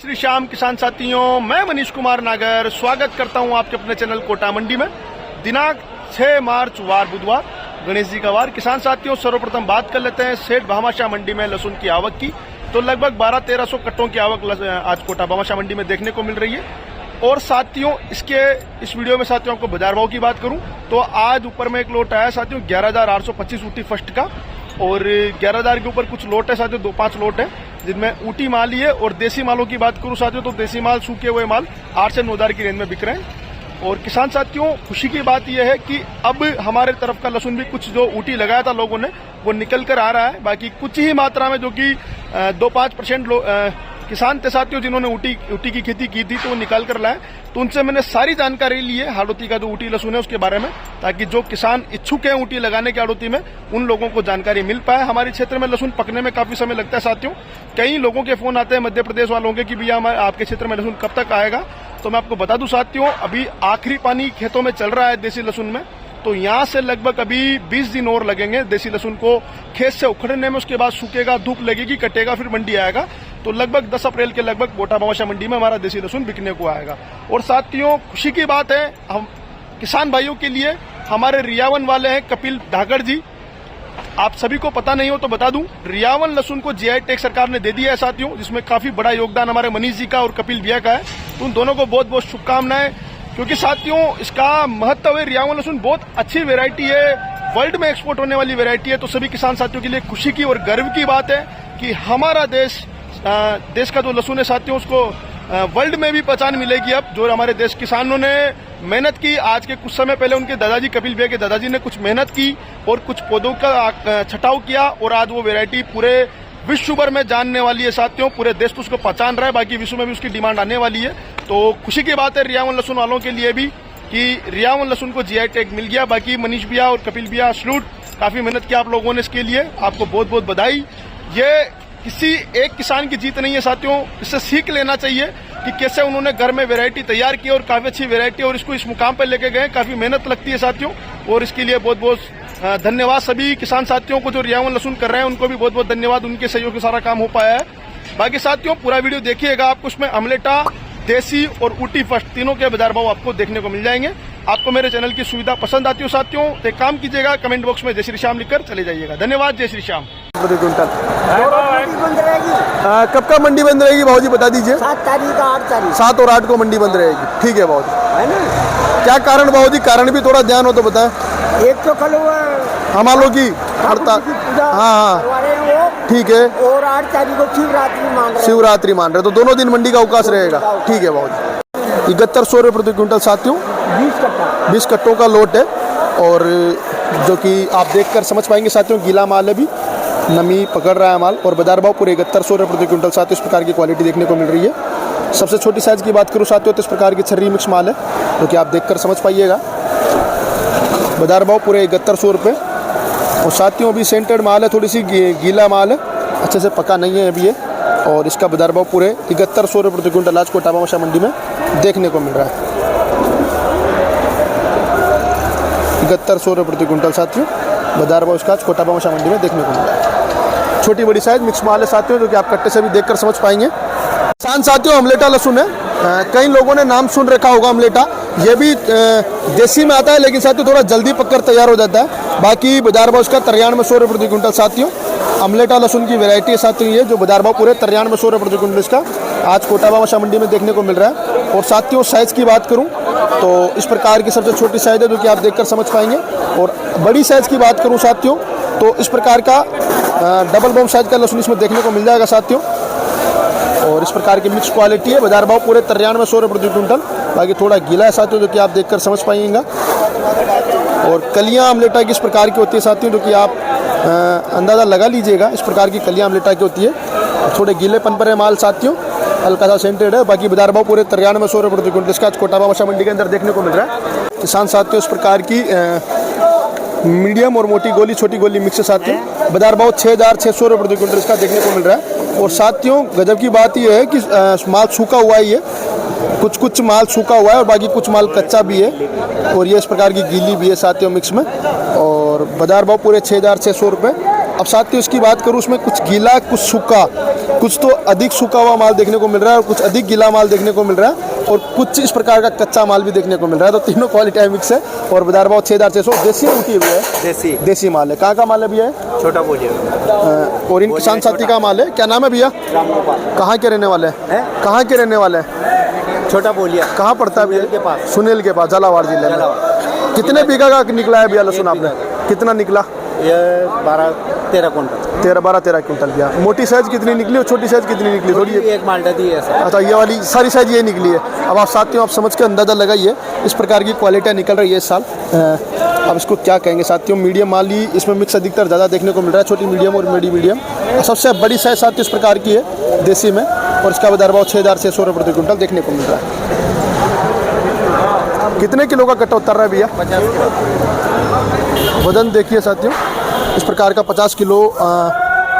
श्री श्याम किसान साथियों, मैं मनीष कुमार नागर स्वागत करता हूं आपके अपने चैनल कोटा मंडी में। दिनांक 6 मार्च वार बुधवार, गणेश जी का वार। किसान साथियों, सर्वप्रथम बात कर लेते हैं सेठ भामाशाह मंडी में लहसुन की आवक की। तो लगभग 1200-1300 कट्टों की आवक आज कोटा भामाशाह मंडी में देखने को मिल रही है। और साथियों, इस वीडियो में साथियों आपको बाजार भाव की बात करूं तो आज ऊपर में एक लोट आया साथियों 11,825 ऊटी फर्स्ट का, और 11,000 के ऊपर कुछ लोट है साथियों, 2-5 लोट है जिनमें ऊटी माल ही है। और देसी मालों की बात करूं साथियों तो देसी माल, सूखे हुए माल 8 से 9,000 की रेंज में बिक रहे हैं। और किसान साथियों, खुशी की बात यह है कि अब हमारे तरफ का लहसुन भी कुछ जो ऊटी लगाया था लोगों ने वो निकल कर आ रहा है। बाकी कुछ ही मात्रा में जो कि 2-5% किसान थे साथियों जिन्होंने ऊटी की खेती की थी तो वो निकाल कर लाए। तो उनसे मैंने सारी जानकारी ली है हाड़ौती का जो ऊटी लहसुन है उसके बारे में, ताकि जो किसान इच्छुक है ऊटी लगाने की हाड़ौती में उन लोगों को जानकारी मिल पाए। हमारे क्षेत्र में लहसुन पकने में काफी समय लगता है साथियों। कई लोगों के फोन आते हैं मध्य प्रदेश वालों के कि भैया आपके क्षेत्र में लहसुन कब तक आएगा। तो मैं आपको बता दूं साथियों, अभी आखिरी पानी खेतों में चल रहा है देसी लहसुन में। तो यहाँ से लगभग अभी 20 दिन और लगेंगे देसी लहसुन को खेत से उखड़ने में। उसके बाद सूखेगा, धूप लगेगी, कटेगा, फिर मंडी आएगा। तो लगभग 10 अप्रैल के लगभग कोटा भामाशाह मंडी में हमारा देसी लहसुन बिकने को आएगा। और साथियों, खुशी की बात है हम किसान भाइयों के लिए, हमारे रियावन वाले हैं कपिल धाकड़ जी। आप सभी को पता नहीं हो तो बता दूं, रियावन लहसुन को जीआई टैग सरकार ने दे दिया है साथियों, जिसमें काफी बड़ा योगदान हमारे मनीष जी का और कपिल भैया का है। तो उन दोनों को बहुत बहुत शुभकामनाएं, क्योंकि साथियों इसका महत्व है। रियावन लहसुन बहुत अच्छी वेरायटी है, वर्ल्ड में एक्सपोर्ट होने वाली वेरायटी है। तो सभी किसान साथियों के लिए खुशी की और गर्व की बात है कि हमारा देश का जो लहसुन है साथियों उसको वर्ल्ड में भी पहचान मिलेगी। अब जो हमारे देश किसानों ने मेहनत की, आज के कुछ समय पहले उनके दादाजी कपिल भैया के दादाजी ने कुछ मेहनत की और कुछ पौधों का छटाव किया, और आज वो वेरायटी पूरे विश्व भर में जानने वाली है साथियों। पूरे देश तो उसको पहचान रहा है, बाकी विश्व में भी उसकी डिमांड आने वाली है। तो खुशी की बात है रियावन लहसुन वालों के लिए भी कि रियावन लहसुन को जीआई टैग मिल गया। बाकी मनीष भैया और कपिल भैया सलूट, काफी मेहनत की आप लोगों ने इसके लिए, आपको बहुत बहुत बधाई। ये किसी एक किसान की जीत नहीं है साथियों, इससे सीख लेना चाहिए कि कैसे उन्होंने घर में वैरायटी तैयार की और काफी अच्छी वैरायटी, और इसको इस मुकाम पर लेके गए। काफी मेहनत लगती है साथियों, और इसके लिए बहुत बहुत धन्यवाद सभी किसान साथियों को जो रियावन लहसुन कर रहे हैं, उनको भी बहुत बहुत धन्यवाद। उनके सहयोग से सारा काम हो पाया है। बाकी साथियों पूरा वीडियो देखिएगा, आपको उसमें अमलेटा, देसी और ऊटी फर्स्ट तीनों के बाजार भाव आपको देखने को मिल जाएंगे। आपको मेरे चैनल की सुविधा पसंद आती हो साथियों तो एक काम कीजिएगा, कमेंट बॉक्स में जय श्री श्याम लिखकर चले जाइएगा। धन्यवाद, जय श्री श्याम। प्रति क्विंटल बंद रहेगी। कब का मंडी बंद रहेगी भाव जी बता दीजिए। 7 तारीख का 8 तारीख 7 और 8 को मंडी बंद रहेगी। ठीक है भाव जी, है ना। क्या कारण भाव जी, कारण भी थोड़ा ध्यान हो तो बताएं। एक तो कल हमालों की हड़ताल, हाँ करवा रहे हैं वो, ठीक है। और 8 तारीख को शिवरात्रि मान रहे, तो दोनों दिन मंडी का अवकाश रहेगा। ठीक है भाव जी। 7100 रुपये प्रति क्विंटल साथियों, 20 कट्टों का लोट है, और जो कि आप देखकर समझ पाएंगे साथियों गीला माल है, भी नमी पकड़ रहा है माल। और बाजार भाव पूरे 7100 रुपये प्रति क्विंटल साथियों इस प्रकार की क्वालिटी देखने को मिल रही है। सबसे छोटी साइज की बात करूँ साथियों तो इस प्रकार की छर्री मिक्स माल है, जो कि आप देखकर समझ पाइएगा। बाजार भाव पूरे 7100 रुपये। और साथियों अभी सेंटेड माल है, थोड़ी सी गीला माल है, अच्छे से पका नहीं है अभी ये। और इसका बाजार भाव पूरे 7100 रुपये प्रति क्विंटल आज कोटा भामाशाह मंडी में देखने को मिल रहा है। 7100 रुपये प्रति क्विंटल साथियों बाजार भाव इसका आज कोटा भामाशाह मंडी में देखने को मिल रहा है। छोटी बड़ी साइज मिक्स माल है साथियों, जो कि आप कट्टे से भी देखकर समझ पाएंगे। किसान साथियों अमलेटा लहसुन है, कई लोगों ने नाम सुन रखा होगा अमलेटा। ये भी देसी में आता है, लेकिन साथियों थोड़ा जल्दी पककर तैयार हो जाता है। बाकी बाजार भाव इसका 9300 रुपये प्रति क्विंटल साथियों अमलेटा लहसुन की वैरायटी है साथियों ये, जो बाजार भाव पूरे 9300 रुपये प्रति क्विंटल इसका आज कोटा भामाशाह मंडी में देखने को मिल रहा है। और साथियों साइज़ की बात करूं तो इस प्रकार की सबसे छोटी साइज़ है, जो कि आप देखकर समझ पाएंगे। और बड़ी साइज़ की बात करूं साथियों तो इस प्रकार का डबल बम साइज़ का लहसुन इसमें देखने को मिल जाएगा साथियों। और इस प्रकार की मिक्स क्वालिटी है, बाजार भाव पूरे 9300 रुपये प्रति क्विंटल। बाकी थोड़ा गीला है साथियों, जो कि आप देखकर समझ पाइएगा। और कलियां अमलेटा की इस प्रकार की होती है साथियों, जो कि आप अंदाज़ा लगा लीजिएगा। इस प्रकार की कलियां अमलेटा की होती है, थोड़े गीलेपन पर है माल साथियों, हल्का सा सेंटेड है। बाकी बाजार भाव पूरे 9300 रुपये प्रति क्विंटल इसका आज कोटा भामाशाह मंडी के अंदर देखने को मिल रहा है। किसान साथियों इस प्रकार की मीडियम और मोटी गोली, छोटी गोली मिक्स है साथियों। बाजार भाव 6600 रुपये प्रति क्विंटल इसका देखने को मिल रहा है। और साथियों गजब की बात यह है कि माल सूखा हुआ है, ये कुछ माल सूखा हुआ है और बाकी कुछ माल कच्चा भी है, और ये इस प्रकार की गीली भी है साथियों मिक्स में। और बाजार भाव पूरे 6600 रुपये अब साथियों इसकी बात करूँ, उसमें कुछ गीला कुछ सूखा, कुछ तो अधिक सूखा हुआ माल देखने को मिल रहा है और कुछ अधिक गीला माल देखने को मिल रहा है और कुछ इस प्रकार का कच्चा माल भी देखने को मिल रहा है। तो तीनों क्वालिटी मिक्स है और बाजार भाव 6,600। देसी ऊँटी भी है, देसी माल है। कहाँ का माल है भैया? छोटा बोलिए। और इन किसान साथी का माल है। क्या नाम है भैया? कहाँ के रहने वाले हैं? कहाँ के रहने वाले हैं? छोटा बोलिया। कहाँ पड़ता है भैया? के पास। सुनील के पास, झालावाड़ जिले में। कितने बीघा का निकला है भैया लहसुन आपने? कितना निकला? ये 12-13 कुंटल। 12-13 क्विंटल भैया। मोटी साइज कितनी निकली और छोटी साइज कितनी निकली? थोड़ी एक माल्टा दी है सर। अच्छा, ये वाली सारी साइज ये निकली है। अब आप साथियों आप समझ के अंदाज़ा लगाइए, इस प्रकार की क्वालिटियाँ निकल रही है इस साल। अब इसको क्या कहेंगे साथियों, मीडियम माल ही इसमें मिक्स अधिकतर ज़्यादा देखने को मिल रहा है, छोटी मीडियम और मीडियम। सबसे बड़ी साइज साथियों इस प्रकार की है देसी में और इसका बाजार भाव 6,600 रुपये प्रति क्विंटल देखने को मिल रहा है। कितने किलो का कट्टा उतर रहा है भैया? 50 किलो। वजन देखिए साथियों, इस प्रकार का 50 किलो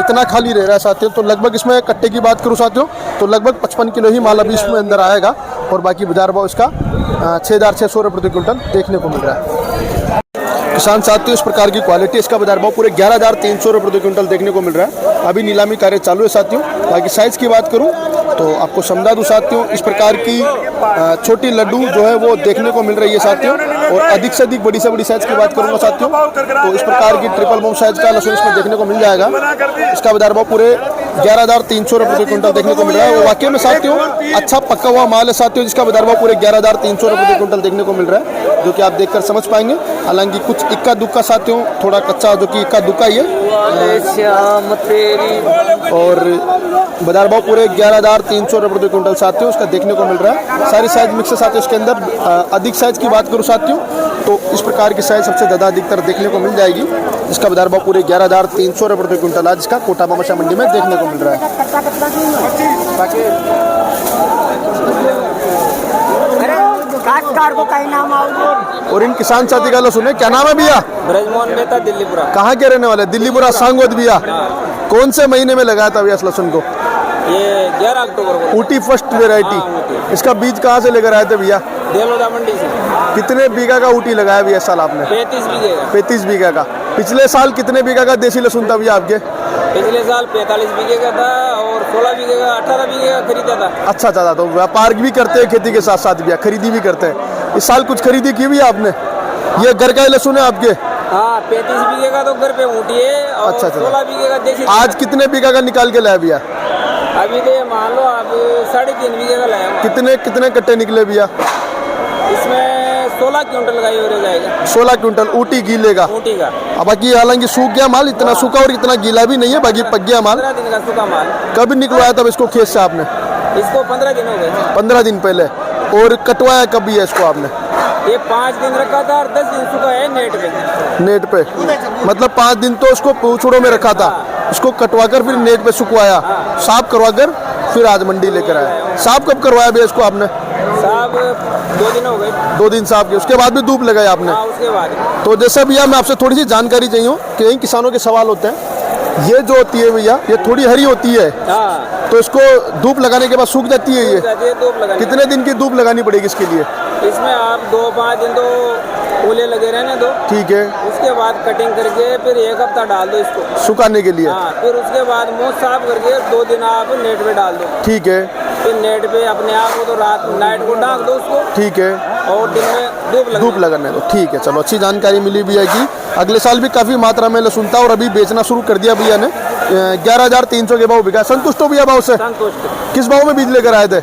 इतना खाली रह रहा है साथियों। तो लगभग इसमें कट्टे की बात करूँ साथियों तो लगभग 55 किलो ही माल अभी इसमें अंदर आएगा और बाकी बाजार भाव इसका 6,600 रुपये प्रति क्विंटल देखने को मिल रहा है। किसान साथियों इस प्रकार की क्वालिटी, इसका बाजार भाव पूरे 11,300 रुपये प्रति क्विंटल देखने को मिल रहा है। अभी नीलामी कार्य चालू है साथियों। बाकी साइज़ की बात करूं तो आपको समझा दूं साथियों, इस प्रकार की छोटी लड्डू जो है वो देखने को मिल रही है साथियों। और अधिक से अधिक बड़ी से बड़ी साइज़ की बात करूंगा साथियों तो इस प्रकार की ट्रिपल बम साइज़ का लहसुन इसमें देखने को मिल जाएगा। इसका बाजार भाव पूरे 11,300 रुपये प्रति क्विंटल देखने को मिल रहा है। वो वाकई में साथियों अच्छा पक्का हुआ माल है साथियों, जिसका बाजार भाव पूरे 11,300 रुपये प्रति क्विंटल देखने को मिल रहा है, जो कि आप देखकर समझ पाएंगे। हालांकि कुछ इक्का दुक्का साथियों थोड़ा कच्चा जो कि इक्का दुक्का ही है और बाजार भाव पूरे 11,300 रुपये प्रति क्विंटल साथियों उसका देखने को मिल रहा है। सारी साइज मिक्स है साथियों। इसके अंदर अधिक साइज की बात करूँ साथियों तो इस प्रकार की साइज सबसे ज़्यादा अधिकतर देखने को मिल जाएगी। इसका बाजार भाव पूरे 11,300 रुपये प्रति क्विंटल आज इसका कोटा भामाशाह मंडी में देखने को मिल रहा है। काश्तकार को कहीं नाम आओगे। और इन किसान साथी का लहसुन है। क्या नाम है भैया? ब्रजमोहन मेहता, दिल्लीपुरा। कहाँ के रहने वाले? दिल्लीपुरा सांगोद भैया। कौन से महीने में लगाया था भैया इस लहसुन को? ये 11 अक्टूबर को। Ooty first variety. इसका बीज कहाँ से लेकर आए थे भैया? देलोदा मंडी से। कितने बीघा का ऊटी लगाया भैया इस साल आपने? 35 बीघे का। 35 बीघा का। पिछले साल कितने बीघा का देसी लहसुन था भैया आपके? पिछले साल 45 बीघे का था और 16 बीघे का 18 बीघे का खरीदा था। अच्छा था। तो व्यापार भी करते हैं खेती के साथ साथ भैया, खरीदी भी करते हैं। इस साल कुछ खरीदी की भैया आपने? ये घर का ही लहसुन है आपके? हाँ, 35 बीघे का तो घर पे ऊँटी है और अच्छा। 16 बीघे का देसी। आज कितने बीघा का निकाल के लाया भैया? अभी तो मान लो आप 3.5 बीघे का लाया। कितने कट्टे निकले भैया? इसमें 16 क्विंटल का एवरेज आएगा। 16 क्विंटल ऊटी गीले का। ऊँटी का। अब बाकी हालांकि सूख गया माल, इतना सूखा और इतना गीला भी नहीं है, बाकी पक गया माल। 15 दिन का सूखा माल। कब निकलवाया तब इसको खेत से आपने? इसको 15 दिन हो गए। 15 दिन पहले। और कटवाया कब भी है इसको आपने? ये 5 दिन रखा था और 10 दिन सूखा है नेट पे। नेट पे मतलब 5 दिन तो उसको पूछड़ों में रखा था, उसको कटवाकर फिर नेट पे सुखवाया, साफ करवाकर फिर आज मंडी लेकर आया। साफ कब करवाया भैया इसको आपने? साहब 2 दिन हो गए। 2 दिन साफ किए, उसके बाद भी धूप लगाया आपने? हाँ, उसके बाद। तो जैसे भैया मैं आपसे थोड़ी सी जानकारी चाहिए कि कई किसानों के सवाल होते हैं, ये जो होती है भैया ये थोड़ी हरी होती है हाँ, तो इसको धूप लगाने के बाद सूख जाती है ये? धूप लगानी। कितने दिन की धूप लगानी पड़ेगी इसके लिए? इसमें आप 2-5 दिन तो ओले लगे रहने दो। ठीक है। उसके बाद कटिंग करके फिर 1 हफ्ता डाल दो इसको सुखाने के लिए। हाँ, फिर उसके बाद मुंह साफ करके 2 दिन आप नेट पे डाल दो। ठीक है। फिर नेट पे अपने आप को तो रात नाइट को ढांक दो उसको। ठीक है। और दिन में धूप लगाने दो। ठीक है, चलो अच्छी जानकारी मिली भैया की। अगले साल भी काफ़ी मात्रा में लहसुन था और अभी बेचना शुरू कर दिया भैया ने। 11,300 के भाव बिका। संतुष्ट हो भैया भाव से? संतुष्ट। किस भाव में बीज लेकर आए थे?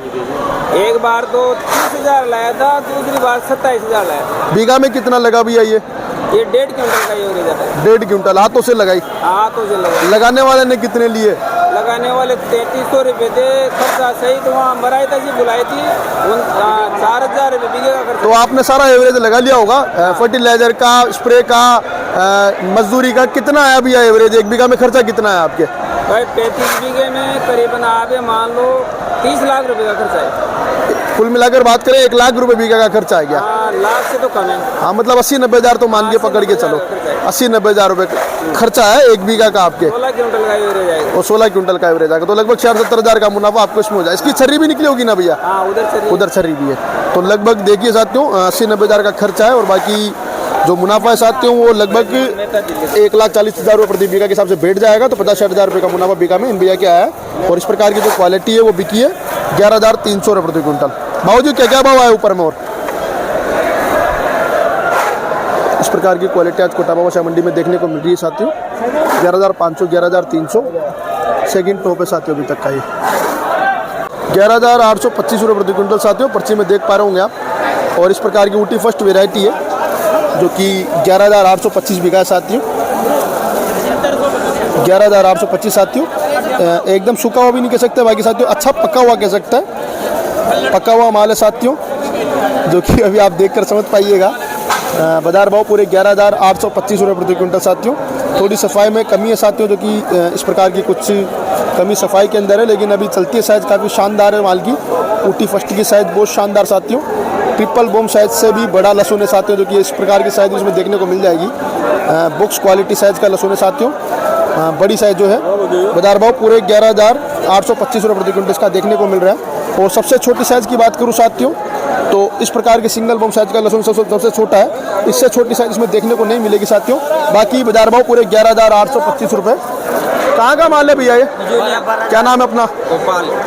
एक बार तो 30,000 लाया था, दूसरी बार 27,000 लाया। बीघा में कितना लगा भैया ये? ये 1.5 क्विंटल का एवरेज आता है। 1.5 क्विंटल हाथों से लगाई? हाथों से लगाई। लगाने वाले ने कितने लिए? लगाने वाले 3300 रुपये थे खर्चा सही। तो वहाँ मराईता जी बुलाई थी 4,000 रुपये बीघे का खर्चा। तो आपने सारा एवरेज लगा लिया होगा, फर्टिलाइजर का, स्प्रे का, मजदूरी का कितना आया भैया एवरेज? 1 बीघा में खर्चा कितना है आपके? भाई 35 बीघे में करीबन आप मान लो 30 लाख रुपए का खर्चा है। कुल मिलाकर बात करें 1 लाख रुपए बीघा का खर्चा आ गया। हाँ, लाख से तो कम है। हाँ, मतलब 80-90 हज़ार तो मान के पकड़ के चलो, 80-90 हज़ार रुपए खर्चा है 1 बीघा का आपके। 16 क्विंटल का एवरेज आएगा। और 16 क्विंटल का एवरेज आएगा तो लगभग 60-70 हज़ार का मुनाफा आपको इसमें हो जाए। इसकी छर्री भी निकली होगी ना भैया? हाँ, उधर छर्री भी है। तो लगभग देखिए साथियों 80-90 हज़ार का खर्चा है और बाकी जो मुनाफा है साथियों वो लगभग 1,40,000 रुपये प्रति बीघा के हिसाब से बैठ जाएगा, तो 50-60,000 रुपये का मुनाफा बीघा में इन बीघा के आया है। और इस प्रकार की जो क्वालिटी है वो बिकी है 11,300 रुपये प्रति क्विंटल। भाव जी क्या भाव आया ऊपर में? और इस प्रकार की क्वालिटी आज कोटा बाबा मंडी में देखने को मिल रही है साथियों। 11,500, 11,300 सेकंड टॉप है साथियों अभी तक का ये। 11,825 रुपये प्रति क्विंटल साथियों पर्ची में देख पा रहे होंगे आप। और इस प्रकार की ऊटी फर्स्ट वेराइटी है जो कि 11,825 बीघा है साथियों। 11,825 साथियों। एकदम सूखा हुआ भी नहीं कह सकते बाकी साथियों, अच्छा पका हुआ कह सकता है। पका हुआ माल है साथियों जो कि अभी आप देखकर समझ पाइएगा। बाजार भाव पूरे 11,825 रुपये प्रति क्विंटल साथियों। थोड़ी सफाई में कमी है साथियों, जो कि इस प्रकार की कुछ कमी सफाई के अंदर है, लेकिन अभी चलती है साइज़ काफ़ी शानदार है माल की। ऊटी फर्स्ट की साइज़ बहुत शानदार साथियों। ट्रिपल बॉम साइज़ से भी बड़ा लहसुन है साथियों, जो कि इस प्रकार की साइज़ इसमें देखने को मिल जाएगी। बॉक्स क्वालिटी साइज़ का लहसुन है साथियों, बड़ी साइज़ जो है। बाजार भाव पूरे 11,825 रुपये प्रति क्विंटल इसका देखने को मिल रहा है। और सबसे छोटी साइज़ की बात करूँ साथियों तो इस प्रकार के सिंगल बम साइज का लहसुन सबसे छोटा है, इससे छोटी साइज इसमें देखने को नहीं मिलेगी साथियों। बाकी बाजार भाव पूरे 11,825 रुपये। कहाँ का माल है भैया ये? क्या नाम है अपना?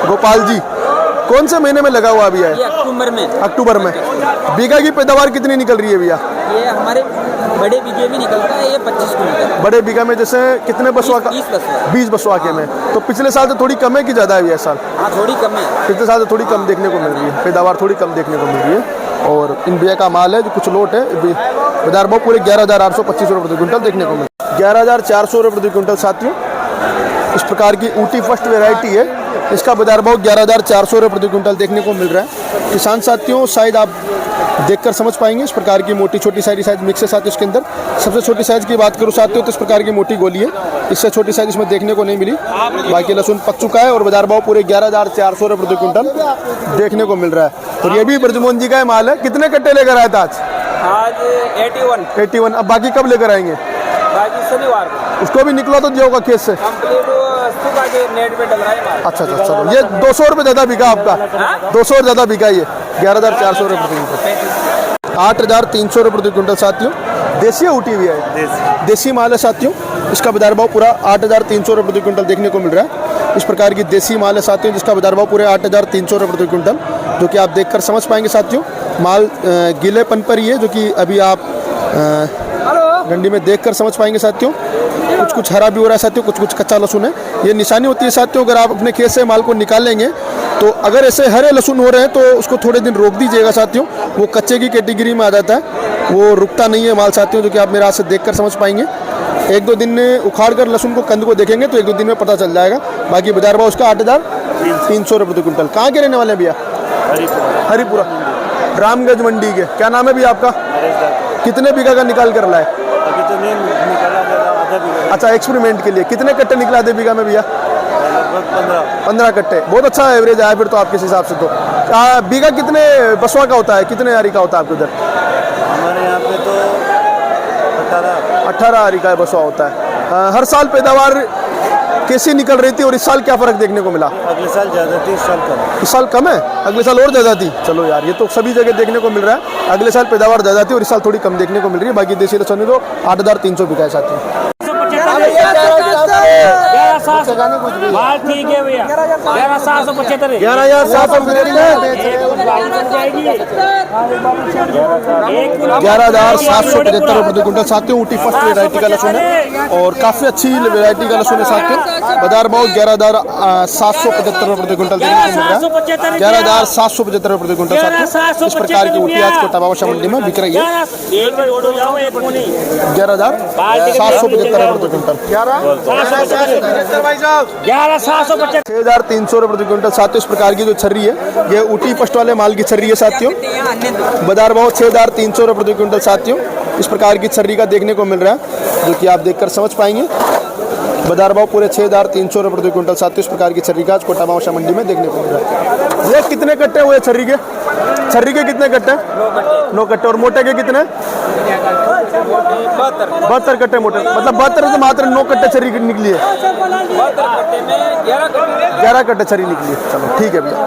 गोपाल जी। कौन से महीने में लगा हुआ भैया? अक्टूबर में। अक्टूबर में। बीघा की पैदावार कितनी निकल रही है भैया? ये हमारे बड़े बीघे में निकलता है ये 25 क्विंटल। बड़े बीघा में जैसे कितने बसवा का? 20 बसवा के में। तो पिछले साल से थोड़ी कम है कि ज़्यादा है भैया इस साल? हाँ थोड़ी कम है, पिछले साल से थोड़ी कम देखने को मिल रही है, पैदावार थोड़ी कम देखने को मिल रही है। और इन बीघा का माल है जो कुछ लोट है। बाजार भाव पूरे 11,825 रुपये प्रति क्विंटल देखने को मिल रहा है। 11,400 रुपये प्रति क्विंटल साथियों इस प्रकार की ऊटी फर्स्ट वेराइटी है। इसका बाजार भाव 11,400 रुपये प्रति क्विंटल देखने को मिल रहा है। किसान साथियों शायद आप देखकर समझ पाएंगे इस प्रकार की मोटी छोटी सारी साइज मिक्स है साथियों इसके अंदर। सबसे छोटी साइज की बात करूँ साथियों तो इस प्रकार की मोटी गोली है, इससे छोटी साइज इसमें देखने को नहीं मिली। बाकी लहसुन पक चुका है और बाजार भाव पूरे 11,400 रुपये प्रति क्विंटल देखने को मिल रहा है। और ये भी ब्रजमोहन जी का माल है। कितने कट्टे लेकर आए थे आज? 81। अब बाकी कब लेकर आएंगे? बाकी शनिवार को। उसको भी निकला तो दिया खेत से? सुबह के नेट पे डल रहा है। अच्छा, चलो ये 200 रुपये ज़्यादा बिका आपका। 200 और ज़्यादा बिका ये 11,400 रुपये प्रति क्विंटल। 8,300 रुपये प्रति क्विंटल साथियों। देसी ऊटी हुई है, देसी माल है साथियों। इसका बाजार भाव पूरा 8,300 रुपये प्रति क्विंटल देखने को मिल रहा है। इस प्रकार की देसी माल है साथियों जिसका बाजार भाव पूरे 8,300 रुपये प्रति क्विंटल, जो कि आप देखकर समझ पाएंगे साथियों। माल गीलेपन पर ही है, जो कि अभी आप गंडी में देखकर समझ पाएंगे साथियों। कुछ हरा भी हो रहा है साथियों, कुछ कच्चा लहसुन है। ये निशानी होती है साथियों, अगर आप अपने खेत से माल को निकालेंगे तो अगर ऐसे हरे लहसुन हो रहे हैं तो उसको थोड़े दिन रोक दीजिएगा साथियों। वो कच्चे की कैटेगरी में आ जाता है, वो रुकता नहीं है माल साथियों, जो कि आप मेरे हाथ से देखकर समझ पाएंगे। 1-2 दिन में उखाड़ कर लहसुन को कंद को देखेंगे तो 1-2 दिन में पता चल जाएगा। बाकी बाजार भाव उसका 8,300 रुपये प्रति क्विंटल। कहाँ के रहने वाले हैं भैया? हरिपुरा रामगंज मंडी के। क्या नाम है भैया आपका? कितने बीघा का निकाल कर लाए? अभी तो नहीं निकाला गया। अच्छा, एक्सपेरिमेंट के लिए। कितने कट्टे निकला आधे बीघा में भैया? लगभग 15 कट्टे। बहुत अच्छा एवरेज आया फिर तो आपके हिसाब से। तो बीघा कितने बसवा का होता है, कितने आरी का होता है आपके उधर? हमारे यहाँ पे तो 18 आरी का बसवा होता है। हर साल पैदावार कैसी निकल रही थी और इस साल क्या फर्क देखने को मिला? अगले साल ज़्यादा थी, इस साल कम। इस साल कम है, अगले साल और ज़्यादा थी। चलो यार, ये तो सभी जगह देखने को मिल रहा है। अगले साल पैदावार ज़्यादा थी और इस साल थोड़ी कम देखने को मिल रही है। बाकी देसी लहसुन तो 8,300 बिका है साथियों। माल ठीक है भैया। 11,775 11,775 रुपये प्रति क्विंटल साथियों। ऊटी फर्स्ट वेराइटी का लहसुन है और काफ़ी अच्छी वेराइटी का लहसुन है साथियों। बाजार भाव 11,775 रुपये प्रति क्विंटल देखने को मिल रहा है। 11,775 रुपये प्रति क्विंटल साथियों। इस प्रकार की ऊटी आज कोटा बाबा मंडी में बिक रही है। 11,775 रुपये प्रति क्विंटल। 6,300 रुपये प्रति क्विंटल साथियों। इस प्रकार की जो छर्री है ये ऊटी फर्स्ट वाले माल की छर्री है साथियों। बाजार भाव 6,300 रुपये प्रति क्विंटल साथियों। इस प्रकार की छर्री का देखने को मिल रहा है, जो कि आप देखकर समझ पाएंगे। बाजार भाव पूरे 6,300 रुपये प्रति क्विंटल साथियों। इस प्रकार की छर्री का आज कोटा बाबा मंडी में देखने को मिल रहा है। ये कितने कट्टे हुए छर्री के? छर्री के कितने कट्टे? 9 कट्टे। और मोटे के कितने? 72 कट्टे मोटे। मतलब 72 से मात्र 9 कट्टे छर्री निकली है। 11 कट्टे छर्री निकली है। चलो ठीक है भैया।